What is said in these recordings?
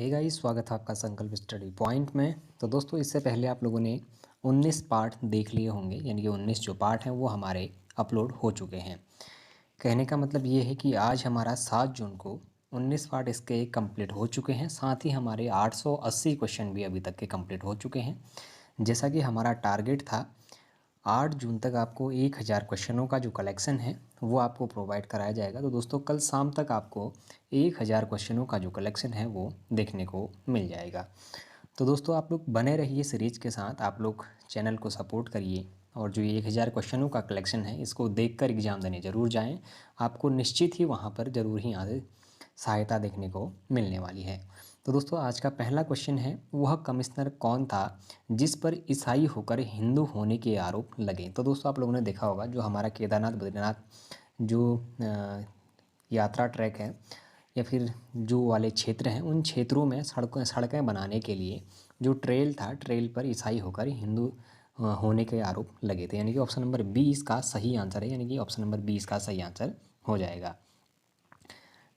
Hey guys, स्वागत है आपका संकल्प स्टडी पॉइंट में। तो दोस्तों, इससे पहले आप लोगों ने 19 पार्ट देख लिए होंगे, यानी कि 19 जो पार्ट हैं वो हमारे अपलोड हो चुके हैं। कहने का मतलब ये है कि आज हमारा 7 जून को 19 पार्ट इसके कंप्लीट हो चुके हैं। साथ ही हमारे 880 क्वेश्चन भी अभी तक के कंप्लीट हो चुके हैं। जैसा कि हमारा टारगेट था 8 जून तक आपको 1000 क्वेश्चनों का जो कलेक्शन है वो आपको प्रोवाइड कराया जाएगा। तो दोस्तों, कल शाम तक आपको 1000 क्वेश्चनों का जो कलेक्शन है वो देखने को मिल जाएगा। तो दोस्तों, आप लोग बने रहिए सीरीज के साथ, आप लोग चैनल को सपोर्ट करिए और जो 1000 क्वेश्चनों का कलेक्शन है इसको देखकर एग्ज़ाम देने ज़रूर जाएं। आपको निश्चित ही वहाँ पर ज़रूर ही आगे सहायता देखने को मिलने वाली है। तो दोस्तों, आज का पहला क्वेश्चन है, वह कमिश्नर कौन था जिस पर ईसाई होकर हिंदू होने के आरोप लगे। तो दोस्तों, आप लोगों ने देखा होगा जो हमारा केदारनाथ बद्रीनाथ जो यात्रा ट्रैक है या फिर जो वाले क्षेत्र हैं, उन क्षेत्रों में सड़कें बनाने के लिए जो ट्रेल था, ट्रेल पर ईसाई होकर हिंदू होने के आरोप लगे थे। यानी कि ऑप्शन नंबर 20 का सही आंसर है, यानी कि ऑप्शन नंबर 20 का सही आंसर हो जाएगा।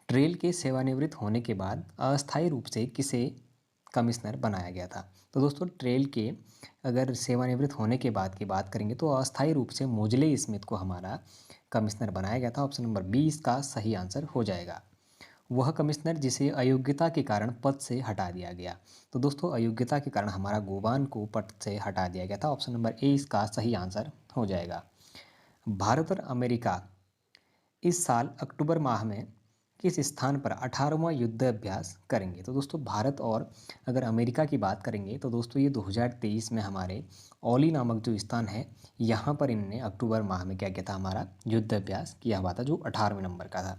ट्रेल के सेवानिवृत्त होने के बाद अस्थायी रूप से किसे कमिश्नर बनाया गया था। तो दोस्तों, ट्रेल के अगर सेवानिवृत्त होने के बाद की बात करेंगे तो अस्थायी रूप से मोजले स्मिथ को हमारा कमिश्नर बनाया गया था। ऑप्शन नंबर 20 का सही आंसर हो जाएगा। वह कमिश्नर जिसे अयोग्यता के कारण पद से हटा दिया गया। तो दोस्तों, अयोग्यता के कारण हमारा गोवान को पद से हटा दिया गया था। ऑप्शन नंबर ए इसका सही आंसर हो जाएगा। भारत और अमेरिका इस साल अक्टूबर माह में किस स्थान पर 18वां युद्ध अभ्यास करेंगे। तो दोस्तों, भारत और अगर अमेरिका की बात करेंगे तो दोस्तों ये 2023 में हमारे ओली नामक जो स्थान है, यहाँ पर इनने अक्टूबर माह में क्या किया था, हमारा युद्ध अभ्यास किया हुआ था, जो 18वें नंबर का था।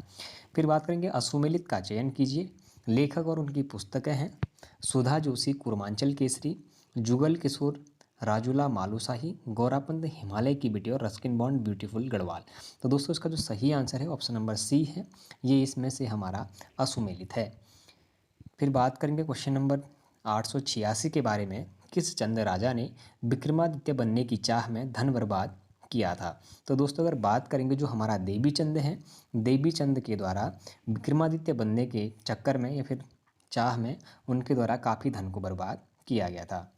फिर बात करेंगे अश्वमेलित का चयन कीजिए। लेखक और उनकी पुस्तकें हैं सुधा जोशी कुर्मांचल केसरी, जुगल किशोर राजूला मालूशाही, गौरापंत हिमालय की बेटी और रस्किन बॉन्ड ब्यूटीफुल गढ़वाल। तो दोस्तों, इसका जो सही आंसर है ऑप्शन नंबर सी है, ये इसमें से हमारा अश्वमेलित है। फिर बात करेंगे क्वेश्चन नंबर 886 के बारे में, किस चंद राजा ने विक्रमादित्य बनने की चाह में धन बर्बाद किया था। तो दोस्तों, अगर बात करेंगे जो हमारा देवी चंद है, देवी चंद के द्वारा विक्रमादित्य बनने के चक्कर में या फिर चाह में उनके द्वारा काफ़ी धन को बर्बाद किया गया था।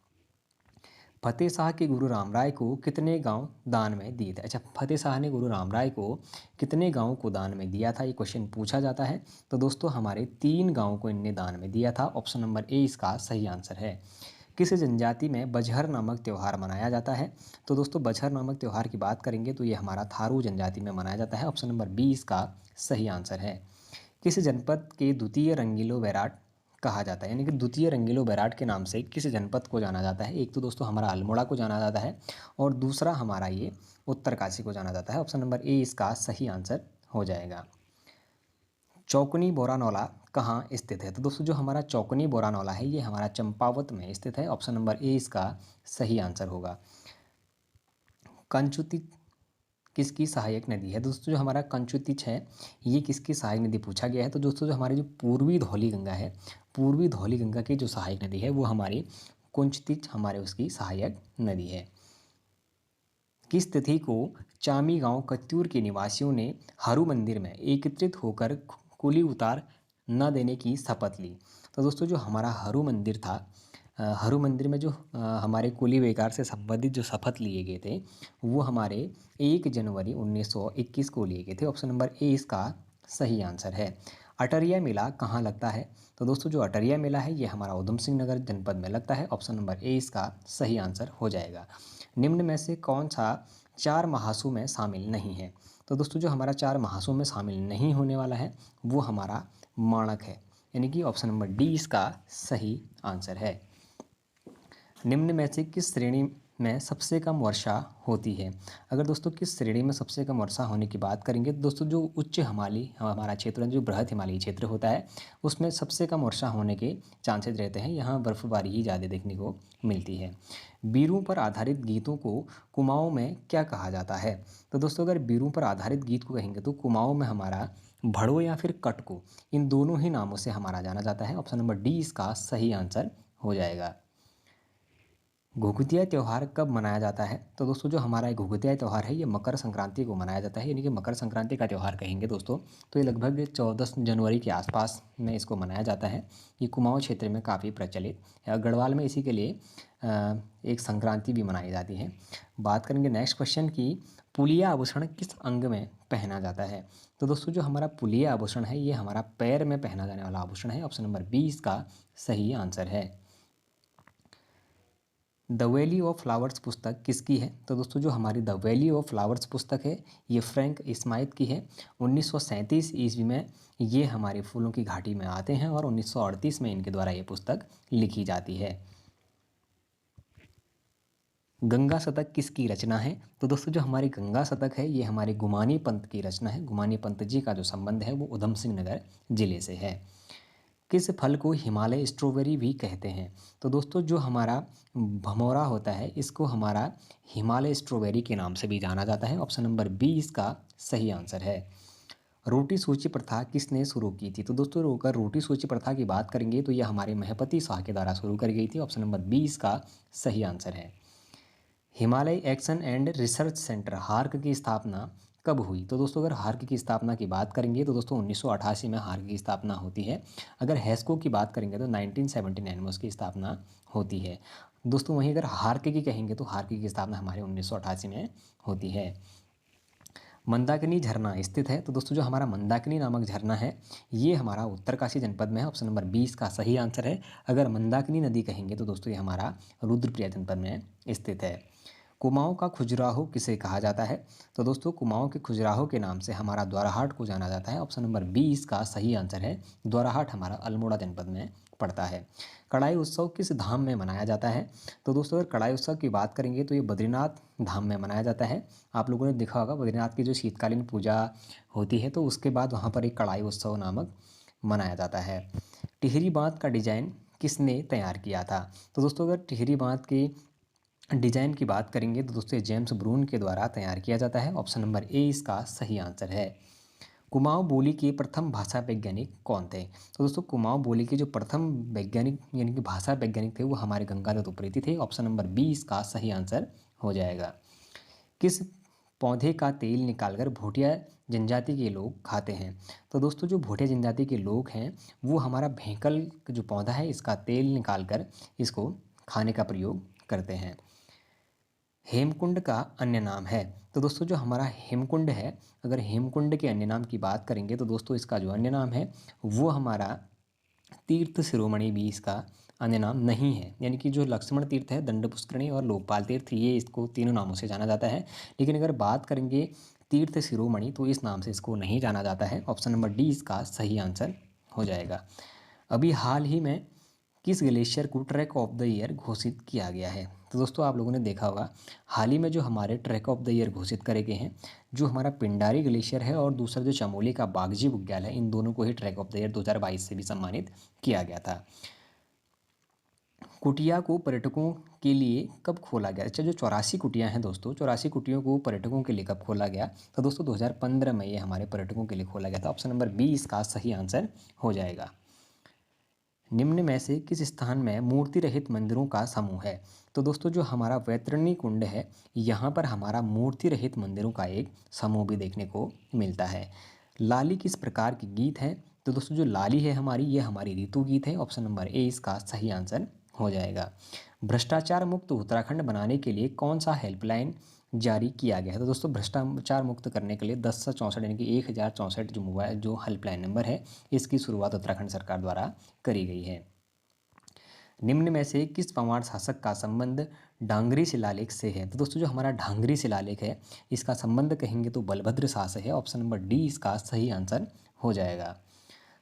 फतेह शाह के गुरु रामराय को कितने गांव दान में दिए थे। अच्छा, फतेह शाह ने गुरु रामराय को कितने गांवों को दान में दिया था, ये क्वेश्चन पूछा जाता है। तो दोस्तों, हमारे 3 गांवों को इनने दान में दिया था। ऑप्शन नंबर ए इसका सही आंसर है। किस जनजाति में बजहर नामक त्यौहार मनाया जाता है। तो दोस्तों, बजहर नामक त्यौहार की बात करेंगे तो ये हमारा थारू जनजाति में मनाया जाता है। ऑप्शन नंबर 20 का सही आंसर है। किस जनपद के द्वितीय रंगीलो बैराट कहा जाता है, यानी कि द्वितीय रंगीलो बैराट के नाम से किस जनपद को जाना जाता है। एक तो दोस्तों हमारा अल्मोड़ा को जाना जाता है और दूसरा हमारा ये उत्तरकाशी को जाना जाता है। ऑप्शन नंबर ए इसका सही आंसर हो जाएगा। चौकनी बोरानौला कहाँ स्थित है। तो दोस्तों, जो हमारा चौकनी बोरानौला है ये हमारा चंपावत में स्थित है। ऑप्शन नंबर ए इसका सही आंसर होगा। कंचुती किसकी सहायक नदी है। दोस्तों, जो हमारा कंचुतिच है ये किसकी सहायक नदी पूछा गया है। तो दोस्तों, जो हमारी जो पूर्वी धौली गंगा है, पूर्वी धौली गंगा की जो सहायक नदी है वो हमारी कुंचतिच हमारे उसकी सहायक नदी है। किस तिथि को चामी गांव कत्यूर के निवासियों ने हरु मंदिर में एकत्रित होकर कुली उतार न देने की शपथ ली। तो दोस्तों, जो हमारा हरु मंदिर था, हरु मंदिर में जो हमारे कुली बेकार से संबंधित जो शपथ लिए गए थे वो हमारे 1 जनवरी 1921 को लिए गए थे। ऑप्शन नंबर ए इसका सही आंसर है। अटरिया मेला कहाँ लगता है। तो दोस्तों, जो अटरिया मेला है ये हमारा उधम सिंह नगर जनपद में लगता है। ऑप्शन नंबर ए इसका सही आंसर हो जाएगा। निम्न में से कौन सा 4 महासू में शामिल नहीं है। तो दोस्तों, जो हमारा 4 महासू में शामिल नहीं होने वाला है वो हमारा माणक है, यानी कि ऑप्शन नंबर डी इसका सही आंसर है। निम्न में से किस श्रेणी में सबसे कम वर्षा होती है। अगर दोस्तों किस श्रेणी में सबसे कम वर्षा होने की बात करेंगे तो दोस्तों, जो उच्च हिमालय हमारा क्षेत्र जो बृहद हिमालयी क्षेत्र होता है उसमें सबसे कम वर्षा होने के चांसेस रहते हैं। यहाँ बर्फबारी ही ज़्यादा देखने को मिलती है। बीरों पर आधारित गीतों को कुमाऊँ में क्या कहा जाता है। तो दोस्तों, अगर बीरों पर आधारित गीत को कहेंगे तो कुमाऊँ में हमारा भड़ो या फिर कटको, इन दोनों ही नामों से हमारा जाना जाता है। ऑप्शन नंबर डी इसका सही आंसर हो जाएगा। घुघुतिया त्यौहार कब मनाया जाता है? तो दोस्तों जो हमारा घुघुतिया त्यौहार है ये मकर संक्रांति को मनाया जाता है, यानी कि मकर संक्रांति का त्यौहार कहेंगे दोस्तों। तो ये लगभग 14 जनवरी के आसपास में इसको मनाया जाता है। ये कुमाऊं क्षेत्र में काफ़ी प्रचलित है। गढ़वाल में इसी के लिए एक संक्रांति भी मनाई जाती है। बात करेंगे नेक्स्ट क्वेश्चन की, पुलिया आभूषण किस अंग में पहना जाता है? तो दोस्तों जो हमारा पुलिया आभूषण है ये हमारा पैर में पहना जाने वाला आभूषण है। ऑप्शन नंबर 20 का सही आंसर है। द वैली ऑफ फ्लावर्स पुस्तक किसकी है? तो दोस्तों जो हमारी द वैली ऑफ फ्लावर्स पुस्तक है ये फ्रैंक स्माइथ की है। 1937 ईस्वी में ये हमारे फूलों की घाटी में आते हैं और 1938 में इनके द्वारा ये पुस्तक लिखी जाती है। गंगा शतक किसकी रचना है? तो दोस्तों जो हमारी गंगा शतक है ये हमारे गुमानी पंत की रचना है। गुमानी पंत जी का जो संबंध है वो उधम सिंह नगर जिले से है। किस फल को हिमालय स्ट्रॉबेरी भी कहते हैं? तो दोस्तों जो हमारा भमोरा होता है इसको हमारा हिमालय स्ट्रॉबेरी के नाम से भी जाना जाता है। ऑप्शन नंबर 20 का सही आंसर है। रोटी सूची प्रथा किसने शुरू की थी? तो दोस्तों अगर रोटी सूची प्रथा की बात करेंगे तो यह हमारे महपति शाह के द्वारा शुरू करी गई थी। ऑप्शन नंबर 20 का सही आंसर है। Himalaya action and research centre hark की स्थापना कब हुई? तो दोस्तों अगर हार्क की स्थापना की बात करेंगे तो दोस्तों 1988 में हार्क की स्थापना होती है। अगर हेस्को की बात करेंगे तो 1979 में उसकी स्थापना होती है। दोस्तों वहीं अगर हार्क की कहेंगे तो हार्क की स्थापना हमारे 1988 में होती है। मंदाकिनी झरना स्थित है? तो दोस्तों जो हमारा मंदाकिनी नामक झरना है ये हमारा उत्तरकाशी जनपद में है। ऑप्शन नंबर 20 का सही आंसर है। अगर मंदाकिनी नदी कहेंगे तो दोस्तों ये हमारा रुद्रप्रयाग जनपद में स्थित है। कुमाऊं का खजुराहो किसे कहा जाता है? तो दोस्तों कुमाऊं के खजुराहो के नाम से हमारा द्वाराहाट को जाना जाता है। ऑप्शन नंबर 20 का सही आंसर है। द्वाराहाट हमारा अल्मोड़ा जनपद में पड़ता है। कड़ाई उत्सव किस धाम में मनाया जाता है? तो दोस्तों अगर कड़ाई उत्सव की बात करेंगे तो ये बद्रीनाथ धाम में मनाया जाता है। आप लोगों ने देखा होगा बद्रीनाथ की जो शीतकालीन पूजा होती है तो उसके बाद वहाँ पर एक कड़ाई उत्सव नामक मनाया जाता है। टिहरी बांध का डिजाइन किसने तैयार किया था? तो दोस्तों अगर टिहरी बांध की डिजाइन की बात करेंगे तो दोस्तों जेम्स ब्रून के द्वारा तैयार किया जाता है। ऑप्शन नंबर ए इसका सही आंसर है। कुमाऊं बोली के प्रथम भाषा वैज्ञानिक कौन थे? तो दोस्तों कुमाऊं बोली के जो प्रथम वैज्ञानिक यानी कि भाषा वैज्ञानिक थे वो हमारे गंगाधर उप्रेती थे। ऑप्शन नंबर 20 का सही आंसर हो जाएगा। किस पौधे का तेल निकालकर भोटिया जनजाति के लोग खाते हैं? तो दोस्तों जो भोटिया जनजाति के लोग हैं वो हमारा भेंकल जो पौधा है इसका तेल निकालकर इसको खाने का प्रयोग करते हैं। हेमकुंड का अन्य नाम है? तो दोस्तों जो हमारा हेमकुंड है अगर हेमकुंड के अन्य नाम की बात करेंगे तो दोस्तों इसका जो अन्य नाम है वो हमारा तीर्थ शिरोमणि भी इसका अन्य नाम नहीं है। यानी कि जो लक्ष्मण तीर्थ है, दंड पुष्करणी और लोकपाल तीर्थ ये इसको तीनों नामों से जाना जाता है। लेकिन अगर बात करेंगे तीर्थ शिरोमणि तो इस नाम से इसको नहीं जाना जाता है। ऑप्शन नंबर 20 इसका सही आंसर हो जाएगा। अभी हाल ही में किस ग्लेशियर को ट्रैक ऑफ द ईयर घोषित किया गया है? तो दोस्तों आप लोगों ने देखा होगा हाल ही में जो हमारे ट्रैक ऑफ द ईयर घोषित करे गए हैं जो हमारा पिंडारी ग्लेशियर है और दूसरा जो चमोली का बागजी बुग्याल है इन दोनों को ही ट्रैक ऑफ द ईयर 2022 से भी सम्मानित किया गया था। कुटिया को पर्यटकों के लिए कब खोला गया? अच्छा जो 84 कुटियाँ हैं दोस्तों 84 कुटियों को पर्यटकों के लिए कब खोला गया? तो दोस्तों 2015 में ये हमारे पर्यटकों के लिए खोला गया था। ऑप्शन नंबर 20 का सही आंसर हो जाएगा। निम्न में से किस स्थान में मूर्ति रहित मंदिरों का समूह है? तो दोस्तों जो हमारा वैतरणी कुंड है यहाँ पर हमारा मूर्ति रहित मंदिरों का एक समूह भी देखने को मिलता है। लाली किस प्रकार की गीत है? तो दोस्तों जो लाली है हमारी ये हमारी ऋतु गीत है। ऑप्शन नंबर ए इसका सही आंसर हो जाएगा। भ्रष्टाचार मुक्त उत्तराखंड बनाने के लिए कौन सा हेल्पलाइन जारी किया गया है? तो दोस्तों भ्रष्टाचार मुक्त करने के लिए 10 से 64 यानी कि 1064 जो मोबाइल जो हेल्पलाइन नंबर है इसकी शुरुआत उत्तराखंड सरकार द्वारा करी गई है। निम्न में से किस पंवार शासक का संबंध डांगरी शिलालेख से है? तो दोस्तों जो हमारा डांगरी शिलालेख है इसका संबंध कहेंगे तो बलभद्र शाह से है। ऑप्शन नंबर डी इसका सही आंसर हो जाएगा।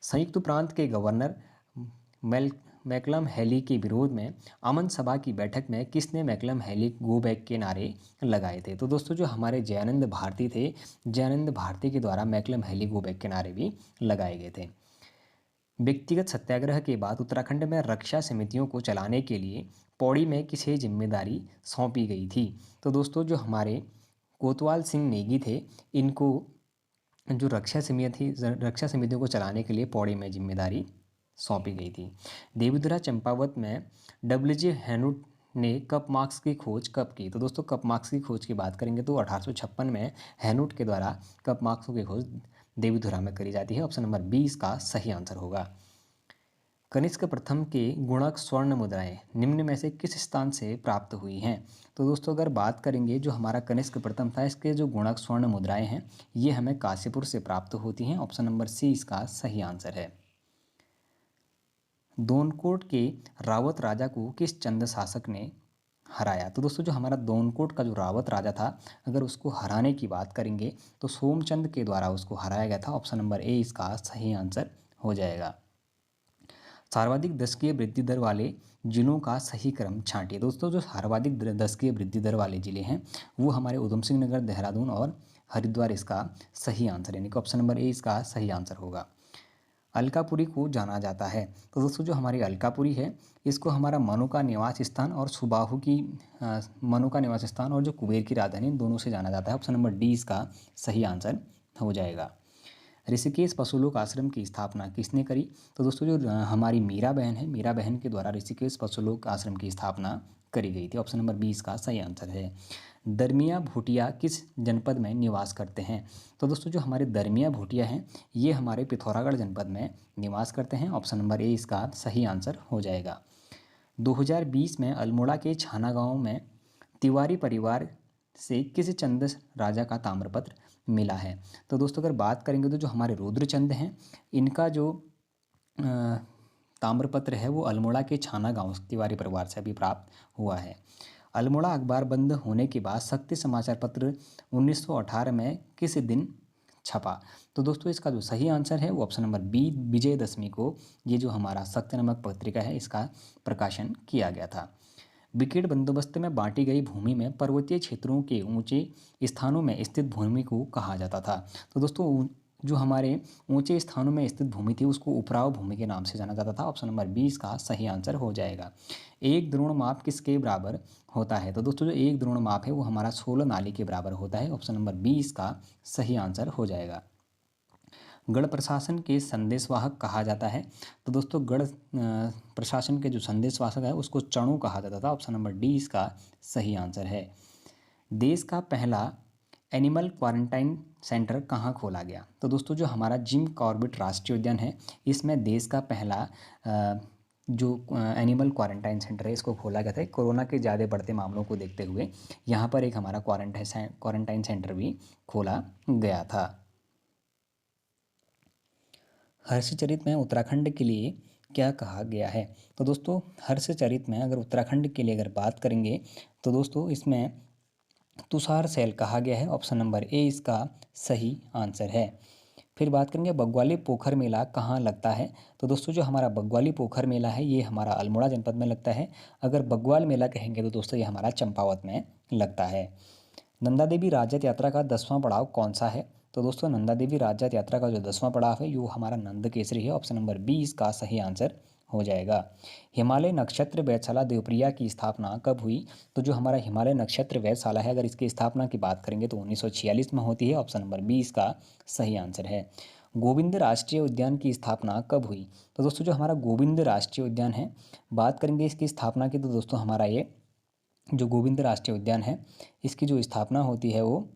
संयुक्त प्रांत के गवर्नर मैकलम हैली के विरोध में अमन सभा की बैठक में किसने मैकलम हैली गो बैक के नारे लगाए थे? तो दोस्तों जो हमारे जयानंद भारती थे जयानंद भारती के द्वारा मैकलम हैली गो बैक के नारे भी लगाए गए थे। व्यक्तिगत सत्याग्रह के बाद उत्तराखंड में रक्षा समितियों को चलाने के लिए पौड़ी में किसे जिम्मेदारी सौंपी गई थी? तो दोस्तों जो हमारे कोतवाल सिंह नेगी थे इनको जो रक्षा समितियों को चलाने के लिए पौड़ी में जिम्मेदारी सौंपी गई थी। देवधुरा चंपावत में डब्ल्यूजे ने कप मार्क्स की खोज कब की? तो दोस्तों कप मार्क्स की खोज की बात करेंगे तो 1856 में हैनूट के द्वारा कप मार्क्सों की खोज देवीधुरा में करी जाती है। ऑप्शन नंबर 20 का सही आंसर होगा। कनिष्क प्रथम के गुणक स्वर्ण मुद्राएं निम्न में से किस स्थान से प्राप्त हुई हैं? तो दोस्तों अगर बात करेंगे जो हमारा कनिष्क प्रथम था, इसके जो गुणक स्वर्ण मुद्राएं हैं ये हमें काशीपुर से प्राप्त होती हैं। ऑप्शन नंबर सी इसका सही आंसर है। दोनकोट के रावत राजा को किस चंद शासक ने हराया? तो दोस्तों जो हमारा दोनकोट का जो रावत राजा था, अगर उसको हराने की बात करेंगे तो सोमचंद के द्वारा उसको हराया गया था। ऑप्शन नंबर ए इसका सही आंसर हो जाएगा। सर्वाधिक दशकीय वृद्धि दर वाले जिलों का सही क्रम छांटिए। दोस्तों जो सर्वाधिक दशकीय वृद्धि दर वाले जिले हैं वो हमारे उधम सिंह नगर, देहरादून और हरिद्वार इसका सही आंसर, यानी कि ऑप्शन नंबर ए इसका सही आंसर होगा। अलकापुरी को जाना जाता है। तो दोस्तों जो हमारी अलकापुरी है इसको हमारा मनु का निवास स्थान और सुबाहु की मनु का निवास स्थान और जो कुबेर की राजधानी, इन दोनों से जाना जाता है। ऑप्शन नंबर डी इसका सही आंसर हो जाएगा। ऋषिकेश पशुलोक आश्रम की स्थापना किसने करी? तो दोस्तों जो हमारी मीरा बहन है, मीरा बहन के द्वारा ऋषिकेश पशुलोक आश्रम की स्थापना करी गई थी। ऑप्शन नंबर 20 का सही आंसर है। दरमिया भूटिया किस जनपद में निवास करते हैं? तो दोस्तों जो हमारे दरमिया भूटिया हैं ये हमारे पिथौरागढ़ जनपद में निवास करते हैं। ऑप्शन नंबर ए इसका सही आंसर हो जाएगा। 2020 में अल्मोड़ा के छाना गांव में तिवारी परिवार से किस चंद राजा का ताम्रपत्र मिला है? तो दोस्तों अगर बात करेंगे तो जो हमारे रुद्रचंद हैं इनका जो ताम्रपत्र है वो अल्मोड़ा के छाना गांव तिवारी परिवार से अभी प्राप्त हुआ है। अल्मोड़ा अखबार बंद होने के बाद शक्ति समाचार पत्र 1918 में किस दिन छपा? तो दोस्तों इसका जो सही आंसर है वो ऑप्शन नंबर बी, विजयदशमी को ये जो हमारा सत्य नामक पत्रिका है इसका प्रकाशन किया गया था। विकेट बंदोबस्त में बांटी गई भूमि में पर्वतीय क्षेत्रों के ऊंचे स्थानों में स्थित भूमि को कहा जाता था। तो दोस्तों जो हमारे ऊंचे स्थानों में स्थित भूमि थी उसको उपराव भूमि के नाम से जाना जाता था। ऑप्शन नंबर 20 का सही आंसर हो जाएगा। एक द्रोण माप किसके बराबर होता है? तो दोस्तों जो एक द्रोण माप है वो हमारा 16 नाली के बराबर होता है। ऑप्शन नंबर 20 का सही आंसर हो जाएगा। गढ़ प्रशासन के संदेशवाहक कहा जाता है। तो दोस्तों गढ़ प्रशासन के जो संदेशवाहक है उसको चणू कहा जाता था। ऑप्शन नंबर डी इसका सही आंसर है। देश का पहला एनिमल क्वारंटाइन सेंटर कहाँ खोला गया? तो दोस्तों जो हमारा जिम कॉर्बेट राष्ट्रीय उद्यान है इसमें देश का पहला जो एनिमल क्वारंटाइन सेंटर है इसको खोला गया था। कोरोना के ज़्यादा बढ़ते मामलों को देखते हुए यहाँ पर एक हमारा क्वारंटाइन सेंटर भी खोला गया था। हर्षचरित में उत्तराखंड के लिए क्या कहा गया है? तो दोस्तों हर्षचरित में अगर उत्तराखंड के लिए अगर बात करेंगे तो दोस्तों इसमें तुषार शैल कहा गया है। ऑप्शन नंबर ए इसका सही आंसर है। फिर बात करेंगे बग्वाली पोखर मेला कहाँ लगता है? तो दोस्तों जो हमारा बग्वाली पोखर मेला है ये हमारा अल्मोड़ा जनपद में लगता है। अगर बग्वाल मेला कहेंगे तो दोस्तों ये हमारा चंपावत में लगता है। नंदा देवी राज्यत यात्रा का 10वां पड़ाव कौन सा है? तो दोस्तों नंदा देवी राज्यत यात्रा का जो 10वां पड़ाव है वो हमारा नंद केसरी है। ऑप्शन नंबर 20 का सही आंसर हो जाएगा। हिमालय नक्षत्र वेधशाला देवप्रिया की स्थापना कब हुई? तो जो हमारा हिमालय नक्षत्र वेधशाला है अगर इसकी स्थापना की बात करेंगे तो 1946 में होती है। ऑप्शन नंबर 20 का सही आंसर है। गोविंद राष्ट्रीय उद्यान की स्थापना कब हुई? तो दोस्तों जो हमारा गोविंद राष्ट्रीय उद्यान है बात करेंगे इसकी स्थापना की तो दोस्तों हमारा ये जो गोविंद राष्ट्रीय उद्यान है इसकी जो स्थापना होती है वो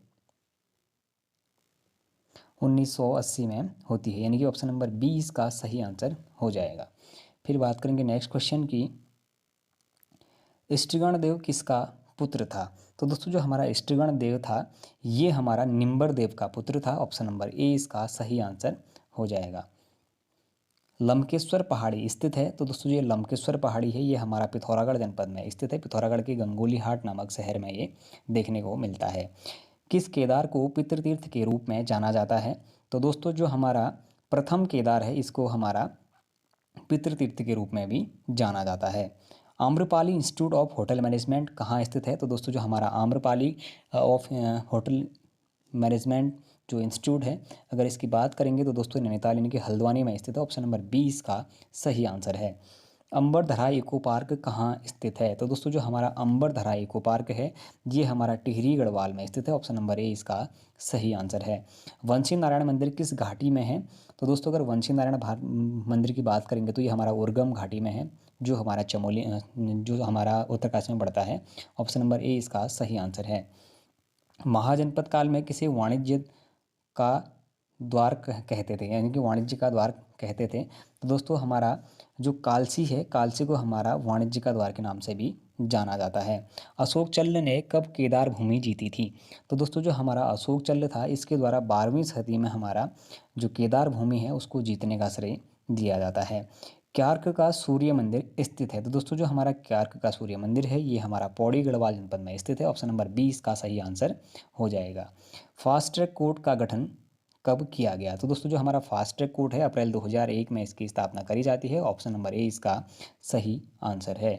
1980 में होती है, यानी कि ऑप्शन नंबर 20 का सही आंसर हो जाएगा। फिर बात करेंगे नेक्स्ट क्वेश्चन की, स्त्रीगण देव किसका पुत्र था? तो दोस्तों जो हमारा स्त्रीगण देव था ये हमारा निम्बर देव का पुत्र था। ऑप्शन नंबर ए इसका सही आंसर हो जाएगा। लंकेश्वर पहाड़ी स्थित है। तो दोस्तों ये लंकेश्वर पहाड़ी है ये हमारा पिथौरागढ़ जनपद में स्थित है। पिथौरागढ़ के गंगोली हाट नामक शहर में ये देखने को मिलता है। किस केदार को पितृतीर्थ के रूप में जाना जाता है? तो दोस्तों जो हमारा प्रथम केदार है इसको हमारा पितृतीर्थ के रूप में भी जाना जाता है। Amrapali institute of hotel management कहाँ स्थित है? तो दोस्तों जो हमारा आम्रपाली ऑफ होटल मैनेजमेंट जो इंस्टीट्यूट है अगर इसकी बात करेंगे तो दोस्तों नैनीताल यानी कि हल्द्वानी में स्थित है। ऑप्शन नंबर 20 का सही आंसर है। अंबरधरा इको पार्क कहाँ स्थित है? तो दोस्तों जो हमारा अंबरधरा इको पार्क है ये हमारा टिहरी गढ़वाल में स्थित है। ऑप्शन नंबर ए इसका सही आंसर है। वंशी नारायण मंदिर किस घाटी में है? तो दोस्तों अगर वंशी नारायण मंदिर की बात करेंगे तो ये हमारा उर्गम घाटी में है, जो हमारा चमोली जो हमारा उत्तरकाशी में पड़ता है। ऑप्शन नंबर ए इसका सही आंसर है। महाजनपद काल में किसे वाणिज्य का द्वार कहते थे, यानी कि वाणिज्य का द्वार कहते थे? तो दोस्तों हमारा जो कालसी है, कालसी को हमारा वाणिज्य का द्वार के नाम से भी जाना जाता है। अशोक चल्ल ने कब केदार भूमि जीती थी? तो दोस्तों जो हमारा अशोक चल्ल था इसके द्वारा 12वीं सदी में हमारा जो केदार भूमि है उसको जीतने का श्रेय दिया जाता है। क्यार्क का सूर्य मंदिर स्थित है? तो दोस्तों जो हमारा क्यार्क का सूर्य मंदिर है ये हमारा पौड़ी गढ़वाल जनपद में स्थित है। ऑप्शन नंबर 20 का सही आंसर हो जाएगा। फास्ट ट्रैक कोर्ट का गठन कब किया गया? तो दोस्तों जो हमारा फास्ट ट्रैक कोर्ट है अप्रैल 2001 में इसकी स्थापना करी जाती है। ऑप्शन नंबर ए इसका सही आंसर है।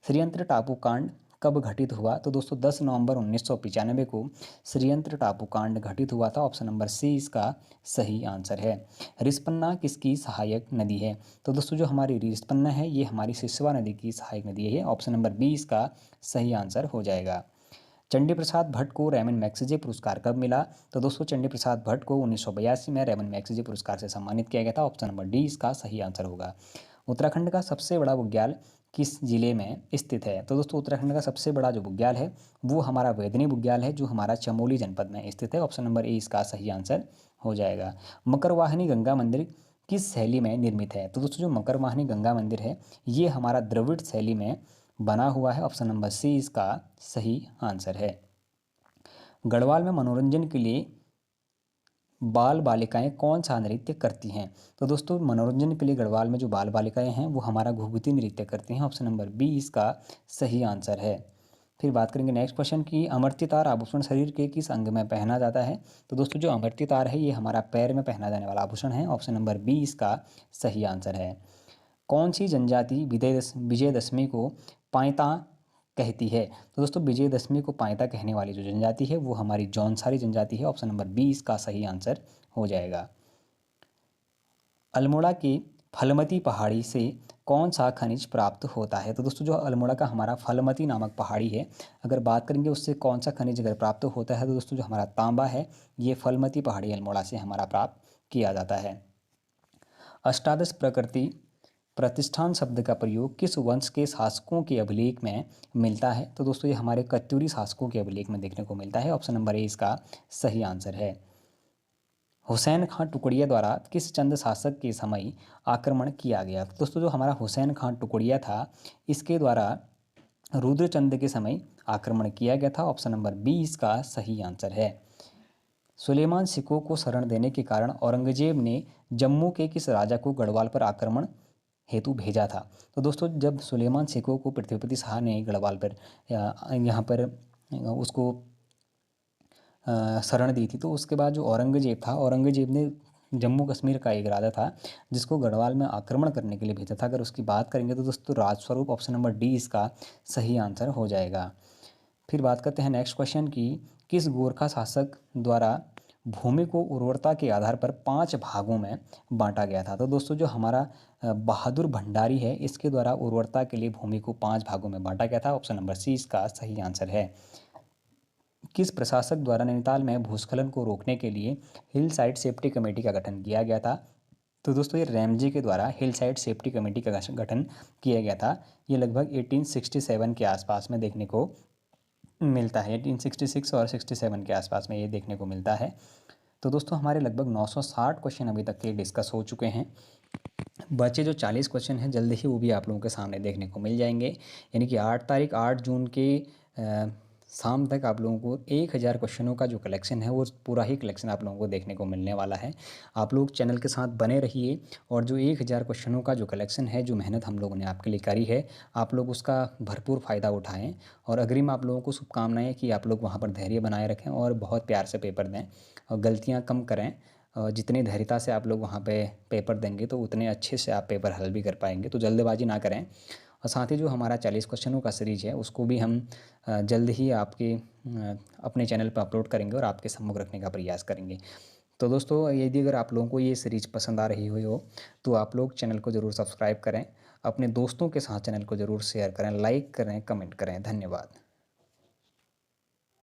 श्रीयंत्र टापू कांड कब घटित हुआ? तो दोस्तों 10 नवंबर 1995 को श्रीयंत्र टापू कांड घटित हुआ था। ऑप्शन नंबर सी इसका सही आंसर है। रिस्पन्ना किसकी सहायक नदी है? तो दोस्तों जो हमारी रिस्पन्ना है ये हमारी सिसवा नदी की सहायक नदी है। ऑप्शन नंबर 20 का सही आंसर हो जाएगा। चंडी प्रसाद भट्ट को रैमन मैग्सेसे पुरस्कार कब मिला? तो दोस्तों चंडी प्रसाद भट्ट को 1982 में रैमन मैग्सेसे पुरस्कार से सम्मानित किया गया था। ऑप्शन नंबर डी इसका सही आंसर होगा। उत्तराखंड का सबसे बड़ा बुग्याल किस जिले में स्थित है? तो दोस्तों उत्तराखंड का सबसे बड़ा जो बुग्याल है वो हमारा वेदनी बुग्याल है, जो हमारा चमोली जनपद में स्थित है। ऑप्शन नंबर ए इसका सही आंसर हो जाएगा। मकरवाहिनी गंगा मंदिर किस शैली में निर्मित है? तो दोस्तों जो मकरवाहिनी गंगा मंदिर है ये हमारा द्रविड़ शैली में बना हुआ है। ऑप्शन नंबर सी इसका सही आंसर है। गढ़वाल में मनोरंजन के लिए बाल बालिकाएं कौन सा नृत्य करती हैं? तो दोस्तों मनोरंजन के लिए गढ़वाल में जो बाल बालिकाएं हैं वो हमारा घुघुती नृत्य करती हैं। ऑप्शन नंबर बी इसका सही आंसर है। फिर बात करेंगे नेक्स्ट क्वेश्चन की, अमर्त्य तार आभूषण शरीर के किस अंग में पहना जाता है? तो दोस्तों जो अमर्त्य तार है ये हमारा पैर में पहना जाने वाला आभूषण है। ऑप्शन नंबर बी इसका सही आंसर है। कौन सी जनजाति विजयदशमी को पाइता कहती है? तो दोस्तों विजयदशमी को पाइता कहने वाली जो जनजाति है वो हमारी जौनसारी जनजाति है। ऑप्शन नंबर 20 का सही आंसर हो जाएगा। अल्मोड़ा की फलमती पहाड़ी से कौन सा खनिज प्राप्त होता है? तो दोस्तों जो अल्मोड़ा का हमारा फलमती नामक पहाड़ी है, अगर बात करेंगे उससे कौन सा खनिज अगर प्राप्त होता है तो दोस्तों जो हमारा तांबा है ये फलमती पहाड़ी अल्मोड़ा से हमारा प्राप्त किया जाता है। अष्टादश प्रकृति प्रतिष्ठान शब्द का प्रयोग किस वंश के शासकों के अभिलेख में मिलता है? तो दोस्तों ये हमारे कत्यूरी शासकों के अभिलेख में देखने को मिलता है। ऑप्शन नंबर ए इसका सही आंसर है। हुसैन खां टुकड़िया द्वारा किस चंद शासक के समय आक्रमण किया गया? तो दोस्तों जो हमारा हुसैन खां टुकड़िया था इसके द्वारा रुद्रचंद के समय आक्रमण किया गया था। ऑप्शन नंबर बी इसका सही आंसर है। सुलेमान सिखों को शरण देने के कारण औरंगजेब ने जम्मू के किस राजा को गढ़वाल पर आक्रमण हेतु भेजा था? तो दोस्तों जब सुलेमान सिखों को पृथ्वीपति शाह ने गढ़वाल पर यहाँ पर उसको शरण दी थी, तो उसके बाद जो औरंगजेब था, औरंगजेब ने जम्मू कश्मीर का एक राजा था जिसको गढ़वाल में आक्रमण करने के लिए भेजा था। अगर उसकी बात करेंगे तो दोस्तों राजस्वरूप, ऑप्शन नंबर डी इसका सही आंसर हो जाएगा। फिर बात करते हैं नेक्स्ट क्वेश्चन की, किस गोरखा शासक द्वारा भूमि को उर्वरता के आधार पर 5 भागों में बांटा गया था? तो दोस्तों जो हमारा बहादुर भंडारी है इसके द्वारा उर्वरता के लिए भूमि को 5 भागों में बांटा गया था। ऑप्शन नंबर सी इसका सही आंसर है। किस प्रशासक द्वारा नैनीताल में भूस्खलन को रोकने के लिए हिल साइड सेफ्टी कमेटी का गठन किया गया था? तो दोस्तों ये रैमजे के द्वारा हिल साइड सेफ्टी कमेटी का गठन किया गया था। ये लगभग 1867 के आसपास में देखने को मिलता है। 1866 और 67 के आसपास में ये देखने को मिलता है। तो दोस्तों हमारे लगभग 960 क्वेश्चन अभी तक के डिस्कस हो चुके हैं। बचे जो 40 क्वेश्चन हैं जल्दी ही वो भी आप लोगों के सामने देखने को मिल जाएंगे। यानी कि 8 जून के शाम तक आप लोगों को 1000 क्वेश्चनों का जो कलेक्शन है वो पूरा ही कलेक्शन आप लोगों को देखने को मिलने वाला है। आप लोग चैनल के साथ बने रहिए और जो 1000 क्वेश्चनों का जो कलेक्शन है, जो मेहनत हम लोगों ने आपके लिए करी है, आप लोग उसका भरपूर फ़ायदा उठाएँ। और अग्रिम आप लोगों को शुभकामनाएँ कि आप लोग वहाँ पर धैर्य बनाए रखें और बहुत प्यार से पेपर दें और गलतियाँ कम करें। जितनी धैर्यता से आप लोग वहाँ पे पेपर देंगे तो उतने अच्छे से आप पेपर हल भी कर पाएंगे। तो जल्दबाजी ना करें। और साथ ही जो हमारा 40 क्वेश्चनों का सीरीज है उसको भी हम जल्द ही आपके अपने चैनल पर अपलोड करेंगे और आपके सम्मुख रखने का प्रयास करेंगे। तो दोस्तों यदि अगर आप लोगों को ये सीरीज पसंद आ रही हुई हो तो आप लोग चैनल को ज़रूर सब्सक्राइब करें, अपने दोस्तों के साथ चैनल को ज़रूर शेयर करें, लाइक करें, कमेंट करें। धन्यवाद।